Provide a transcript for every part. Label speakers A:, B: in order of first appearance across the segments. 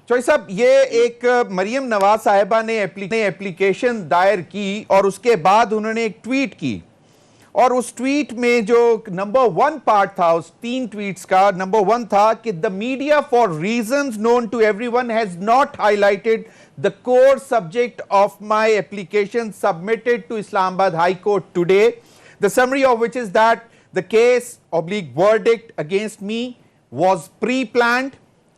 A: चौधरी साहब, ये एक मरियम नवाज साहिबा ने एप्लीकेशन दायर की और उसके बाद उन्होंने एक ट्वीट की, और उस ट्वीट में जो नंबर 1 पार्ट था उस 3 ट्वीट्स का, नंबर 1 था कि the media for reasons known to everyone has not highlighted the core subject of my application submitted to Islamabad high court today, the summary of which is that the case oblique verdict against me was pre-planned,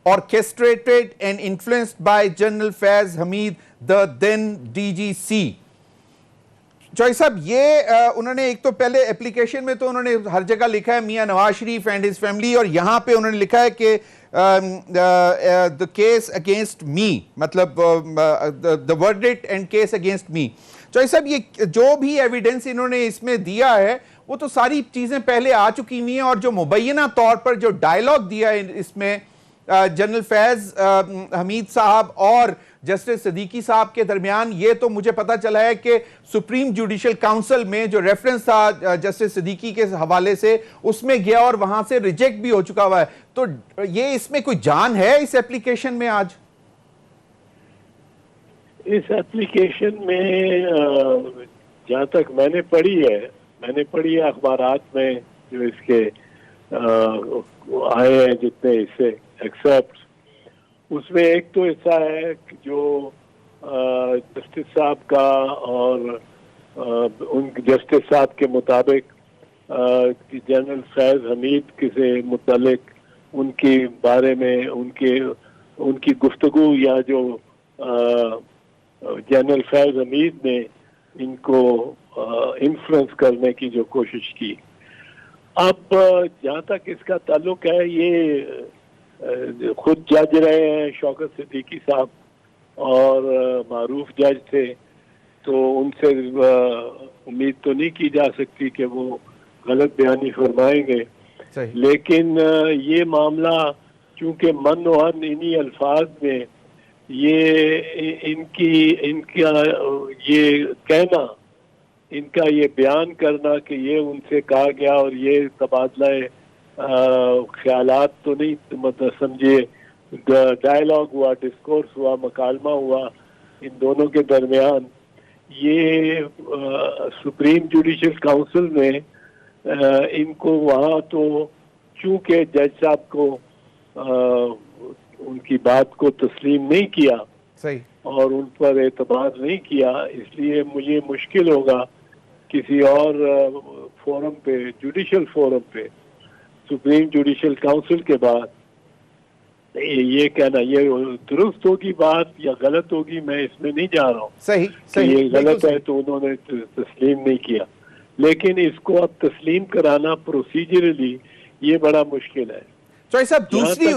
A: orchestrated and influenced by General Faiz Hamid, the then DGC. Chaudhry साहब, ये उन्होंने एक तो पहले application में तो उन्होंने हर जगह लिखा है मियां Nawaz Sharif and his family, और यहां पे उन्होंने लिखा है कि द केस अगेंस्ट मी, मतलब the verdict and case against me. Chaudhry साहब, ये जो भी एविडेंस इन्होंने इसमें दिया है वो तो सारी चीजें पहले आ चुकी हुई हैं, और जो मुबैना तौर पर जो डायलॉग दिया है इसमें जनरल फैज हमीद साहब और जस्टिस सिद्दीकी साहब के दरमियान, ये तो मुझे पता चला है कि सुप्रीम जुडिशियल काउंसिल में जो रेफरेंस था जस्टिस सिद्दीकी के हवाले से, उसमें गया और वहां से रिजेक्ट भी हो चुका हुआ है। तो ये इसमें कोई जान है इस एप्लीकेशन में? आज
B: इस एप्लीकेशन में जहां तक मैंने पढ़ी है अखबारात में, जो इसके आए हैं जितने इससे एक्सेप्ट, उसमें एक तो ऐसा है कि जो जस्टिस साहब का और उन जस्टिस साहब के मुताबिक जनरल फैज हमीद से मुतालिक उनके बारे में उनकी गुफ्तगू, या जो जनरल फैज हमीद ने इनको इन्फ्लुएंस करने की जो कोशिश की। अब जहाँ तक इसका ताल्लुक है, ये खुद जज रहे हैं शौकत सिद्दीकी साहब, और मारूफ जज थे, तो उनसे उम्मीद तो नहीं की जा सकती कि वो गलत बयानी फरमाएंगे। लेकिन ये मामला चूंकि मन और इन्हीं अल्फाज में इनका ये कहना, इनका ये बयान करना कि ये उनसे कहा गया, और ये तबादला ख्यालात तो नहीं, मतलब समझिए डायलॉग हुआ, डिस्कोर्स हुआ, मकालमा हुआ इन दोनों के दरमियान, ये सुप्रीम जुडिशियल काउंसिल में इनको वहाँ तो चूंकि जज साहब को उनकी बात को तस्लीम नहीं किया,
A: सही, और
B: उन पर एतबार नहीं किया, इसलिए मुझे मुश्किल होगा किसी और फोरम पे, जुडिशियल फोरम पे, सुप्रीम जुडिशियल काउंसिल के बाद ये कहना, ये दुरुस्त होगी बात या गलत होगी, मैं इसमें नहीं जा रहा हूँ।
A: सही,
B: ये गलत है तो उन्होंने तस्लीम नहीं किया, लेकिन इसको अब तस्लीम कराना प्रोसीजरली ये बड़ा मुश्किल है।
A: चौधरी साहब,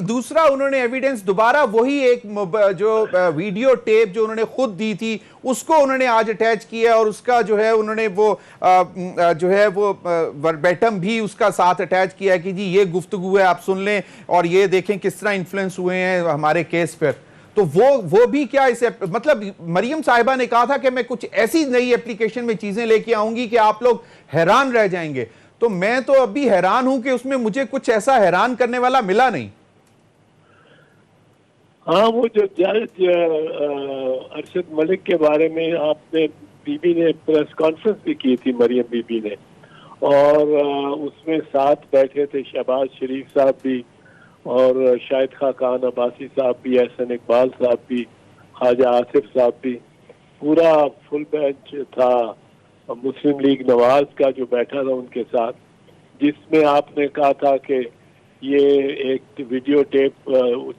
A: दूसरा उन्होंने एविडेंस दोबारा वही एक जो वीडियो टेप जो उन्होंने खुद दी थी उसको उन्होंने आज अटैच किया, और उसका जो है उन्होंने वो वर्बैटम भी उसका साथ अटैच किया कि जी ये गुफ्तगू है, आप सुन लें और ये देखें किस तरह इन्फ्लुएंस हुए हैं हमारे केस पर। तो वो भी क्या इसे, मतलब मरियम साहिबा ने कहा था कि मैं कुछ ऐसी नई एप्लीकेशन में चीजें लेके आऊंगी कि आप लोग हैरान रह जाएंगे, तो मैं तो अभी हैरान हूं कि उसमें मुझे कुछ ऐसा हैरान करने वाला मिला नहीं।
B: हाँ, वो जो जज अरशद मलिक के बारे में आपने, बीबी ने प्रेस कॉन्फ्रेंस भी की थी, मरियम बीबी ने, और उसमें साथ बैठे थे शहबाज शरीफ साहब भी, और शाहिद खान अब्बासी साहब भी, एहसन इकबाल साहब भी, ख्वाजा आसिफ साहब भी, पूरा फुल बेंच था मुस्लिम लीग नवाज का जो बैठा था उनके साथ, जिसमें आपने कहा था कि ये एक वीडियो टेप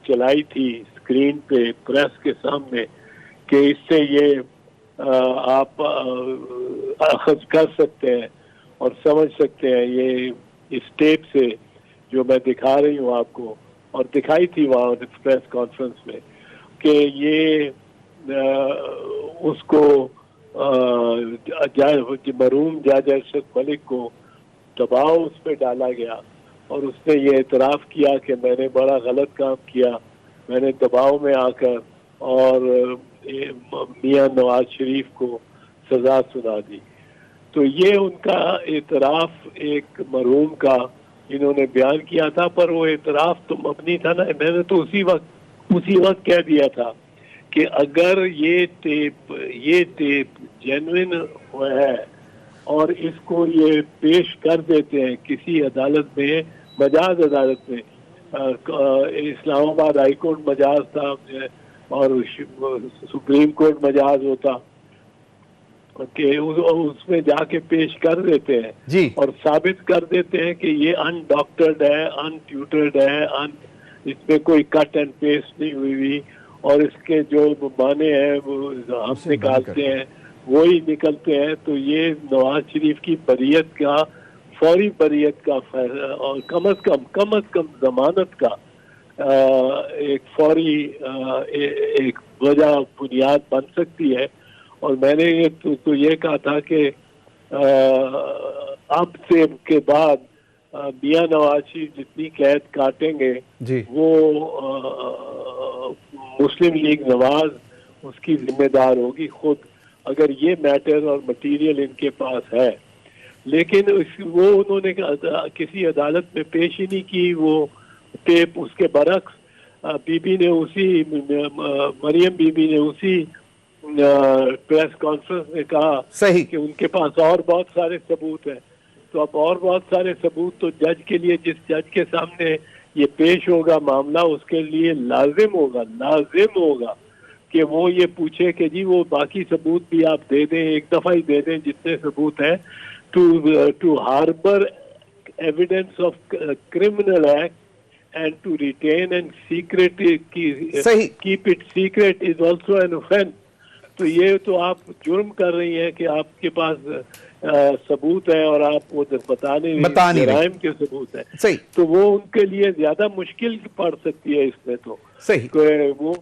B: चलाई थी स्क्रीन पे प्रेस के सामने कि इससे ये आप अखज़ कर सकते हैं और समझ सकते हैं, ये इस टेप से जो मैं दिखा रही हूँ आपको, और दिखाई थी वहाँ प्रेस कॉन्फ्रेंस में, कि ये उसको मरहूम जज अरशद मलिक को दबाव उस पर डाला गया, और उसने ये एतराफ़ किया कि मैंने बड़ा गलत काम किया, मैंने दबाव में आकर और मियां नवाज शरीफ को सज़ा सुना दी। तो ये उनका एतराफ़ एक मरहूम का इन्होंने बयान किया था, पर वो एतराफ़ तो मबनी था ना, मैंने तो उसी वक्त उसी वक्त कह दिया था कि अगर ये टेप जेन्युइन है और इसको ये पेश कर देते हैं किसी अदालत में, मजाज अदालत में, इस्लामाबाद हाई कोर्ट मजाज था और सुप्रीम कोर्ट मजाज होता, कि उसमें जाके पेश कर देते हैं
A: जी।
B: और साबित कर देते हैं कि ये अनडॉक्टर्ड है, अनट्यूटर्ड है, इसमें कोई कट एंड पेस्ट नहीं हुई और इसके जो माने हैं वो हम निकालते हैं वही निकलते हैं, तो ये नवाज शरीफ की बरियत का, फौरी बरियत का और कम अज कम जमानत का एक फौरी एक वजह बुनियाद बन सकती है। और मैंने ये तो ये कहा था कि अब से के बाद मियां नवाज शरीफ जितनी कैद काटेंगे
A: जी।
B: वो मुस्लिम लीग नवाज उसकी जिम्मेदार होगी खुद, अगर ये मैटर और मटेरियल इनके पास है। लेकिन वो उन्होंने किसी अदालत में पेश ही नहीं की वो टेप। उसके बरक्स बीबी ने मरियम बीबी ने उसी प्रेस कॉन्फ्रेंस में कहा
A: सही
B: कि उनके पास और बहुत सारे सबूत हैं। तो अब और बहुत सारे सबूत तो जज के लिए, जिस जज के सामने ये पेश होगा मामला, उसके लिए लाजिम होगा कि वो ये पूछे कि जी वो बाकी सबूत भी आप दे दें, एक दफा ही दे दें जितने सबूत हैं, to harbour evidence of criminal act and to retain and secret keep it secret is also an offense। तो ये तो आप जुर्म कर रही हैं कि आपके पास सबूत है और आप वो बता नहीं रही, जराइम के सबूत है।
A: सही।
B: तो वो उनके लिए ज्यादा मुश्किल पड़ सकती है इसमें। तो
A: सही,
B: वो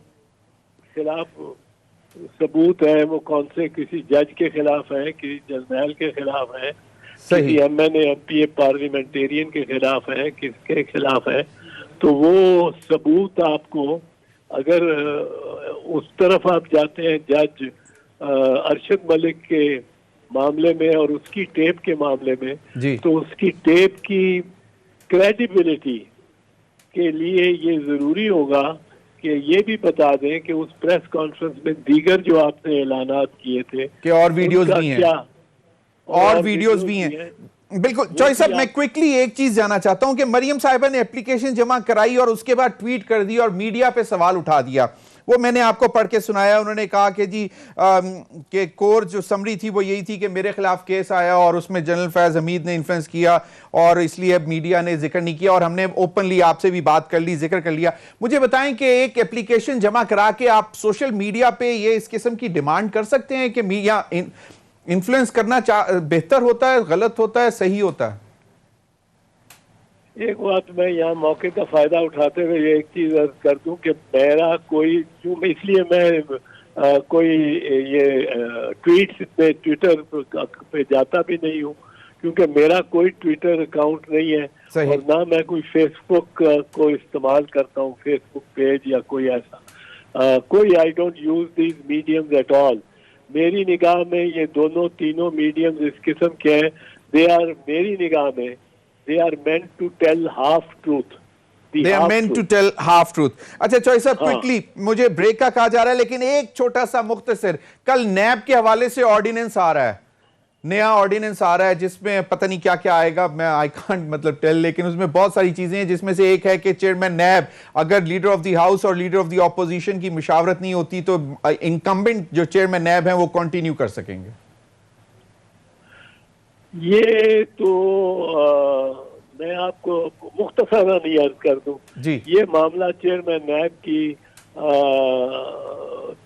B: खिलाफ सबूत है, वो कौन से किसी जज के खिलाफ है, किसी जर्नैल के खिलाफ है, किसी MNA MP पार्लियामेंटेरियन के खिलाफ है, किसके खिलाफ है। तो वो सबूत आपको, अगर उस तरफ आप जाते हैं जज अरशद मलिक के मामले में और उसकी टेप के मामले में
A: जी।
B: तो उसकी टेप की क्रेडिबिलिटी के लिए ये जरूरी होगा कि ये भी बता दें कि उस प्रेस कॉन्फ्रेंस में दीगर जो आपने ऐलानात किए थे
A: कि और वीडियोस भी हैं, और वीडियोस भी हैं। बिल्कुल चौधरी साहब, मैं क्विकली एक चीज जानना चाहता हूं कि मरियम साहिबा ने एप्लीकेशन जमा कराई और उसके बाद ट्वीट कर दी और मीडिया पे सवाल उठा दिया। वो मैंने आपको पढ़ के सुनाया। उन्होंने कहा कि जी कि कोर जो समरी थी वो यही थी कि मेरे खिलाफ केस आया और उसमें जनरल फैज हमीद ने इन्फ्लुएंस किया और इसलिए मीडिया ने जिक्र नहीं किया और हमने ओपनली आपसे भी बात कर ली, जिक्र कर लिया। मुझे बताएं कि एक एप्लीकेशन जमा करा के आप सोशल मीडिया पे ये इस किस्म की डिमांड कर सकते हैं कि मीडिया इन्फ्लुएंस करना बेहतर होता है, गलत होता है, सही होता है?
B: एक बात मैं यहाँ मौके का फायदा उठाते हुए एक चीज अर्ज कर दूं कि मेरा कोई, इसलिए मैं कोई ये ट्वीट्स पे ट्विटर पे जाता भी नहीं हूँ, क्योंकि मेरा कोई ट्विटर अकाउंट नहीं है और ना मैं कोई फेसबुक को इस्तेमाल करता हूँ, फेसबुक पेज या कोई ऐसा कोई। I don't use these mediums at all. मेरी निगाह में ये तीनों मीडियम्स इस किस्म के हैं, मेरी निगाह में they are meant to tell half truth।
A: They are meant to tell half truth। अच्छा चौधरी साहब, क्विकली, मुझे ब्रेक का कहा जा रहा है लेकिन एक छोटा सा मुख्तसर, कल नैब के हवाले से ऑर्डिनेंस आ रहा है, नया ऑर्डिनेंस आ रहा है जिसमें पता नहीं क्या क्या आएगा, मैं आई कांट मतलब टेल, लेकिन उसमें बहुत सारी चीजें हैं जिसमें से एक है कि चेयरमैन नैब, अगर लीडर ऑफ द हाउस और लीडर ऑफ द ऑपोजिशन की मुशावरत नहीं होती तो इनकम्बेंट जो चेयरमैन नैब हैं वो कंटिन्यू कर सकेंगे।
B: ये तो मैं आपको मुख्तसरन अर्ज कर दूं जी। ये मामला चेयरमैन नैब की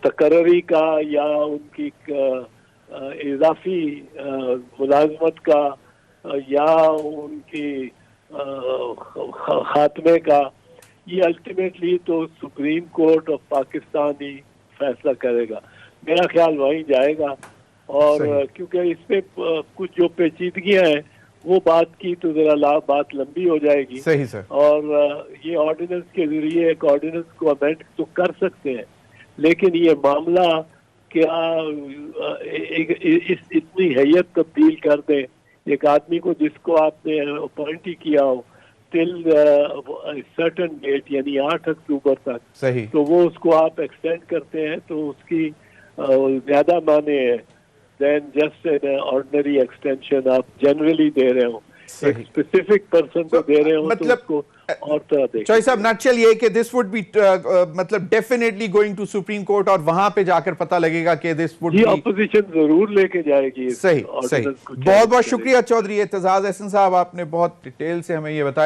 B: तकर्री का या उनकी इजाफी मुलाजमत का या उनकी खात्मे का, ये अल्टीमेटली तो सुप्रीम कोर्ट ऑफ पाकिस्तान ही फैसला करेगा। मेरा ख्याल वहीं जाएगा और क्योंकि इसमें कुछ जो पेचीदगियां हैं वो बात की तो जरा बात लंबी हो जाएगी।
A: सही सर।
B: और ये ऑर्डिनेंस के जरिए एक ऑर्डिनेंस को अमेंड तो कर सकते हैं, लेकिन ये मामला क्या इतनी हैयत तब्दील कर दे एक आदमी को जिसको आपने अपॉइंट ही किया हो टिल सर्टेन डेट यानी 8 अक्टूबर तक,
A: सही,
B: तो वो उसको आप एक्सटेंड करते हैं तो उसकी ज्यादा माने है then just an ordinary extension आप जनरली दे रहे हो। एक
A: सही।
B: स्पेसिफिक पर्सन को दे रहे हो
A: मतलब
B: तो उसको और तरह देखें।
A: चौधरी साहब, नटशेल ये कि दिस वुड बी मतलब definitely going to supreme court और वहां पे जाकर पता लगेगा कि दिस वुड
B: जी,
A: बी
B: ऑपोजिशन जरूर लेके जाएगी इस
A: सही। सही,
B: ऑर्डिनेंस को
A: बहुत बहुत
B: चैलेंज
A: शुक्रिया चौधरी एतजाज एहसन साहब, आपने बहुत डिटेल से हमें ये बताया।